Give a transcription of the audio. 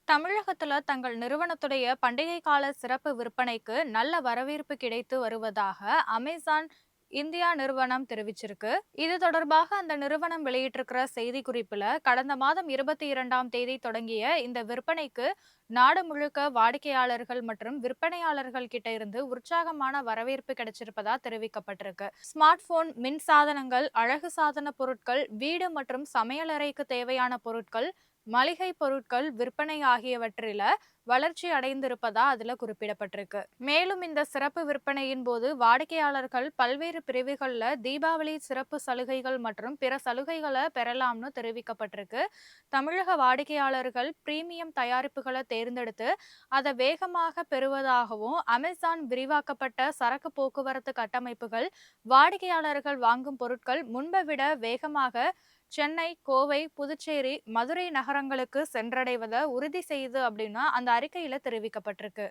தமிழகத்துல தங்கள் நிறுவனத்துடைய பண்டிகை கால சிறப்பு விற்பனைக்கு நல்ல வரவேற்பு கிடைத்து வருவதாக அமேசான் இந்தியா நிறுவனம் தெரிவிச்சிருக்கு. இது தொடர்பாக அந்த நிறுவனம் வெளியிட்டிருக்கிற செய்திக்குறிப்புல கடந்த மாதம் 22ஆம் தேதி தொடங்கிய இந்த விற்பனைக்கு நாடு முழுக்க வாடிக்கையாளர்கள் மற்றும் விற்பனையாளர்கள் கிட்ட இருந்து உற்சாகமான வரவேற்பு கிடைச்சிருப்பதா தெரிவிக்கப்பட்டிருக்கு. ஸ்மார்ட் போன், மின் சாதனங்கள், அழகு சாதன பொருட்கள், வீடு மற்றும் சமையலறைக்கு தேவையான பொருட்கள், மளிகை பொருட்கள் விற்பனை ஆகியவற்றில வளர்ச்சி அடைந்திருப்பதா அதுல குறிப்பிடப்பட்டிருக்கு. மேலும் இந்த சிறப்பு விற்பனையின் போது வாடிக்கையாளர்கள் பல்வேறு பிரிவுகள்ல தீபாவளி சிறப்பு சலுகைகள் மற்றும் பிற சலுகைகளை பெறலாம்னு தெரிவிக்கப்பட்டிருக்கு. தமிழக வாடிக்கையாளர்கள் பிரீமியம் தயாரிப்புகளை தேர்ந்தெடுத்து அதை வேகமாக பெறுவதாகவும், அமேசான் விரிவாக்கப்பட்ட சரக்கு போக்குவரத்து கட்டமைப்புகள் வாடிக்கையாளர்கள் வாங்கும் பொருட்கள் முன்பை விட வேகமாக சென்னை, கோவை, புதுச்சேரி, மதுரை நகரங்களுக்கு சென்றடைவதை உறுதி செய்யுது அப்படின்னா அந்த அறிக்கையில தெரிவிக்கப்பட்டிருக்கு.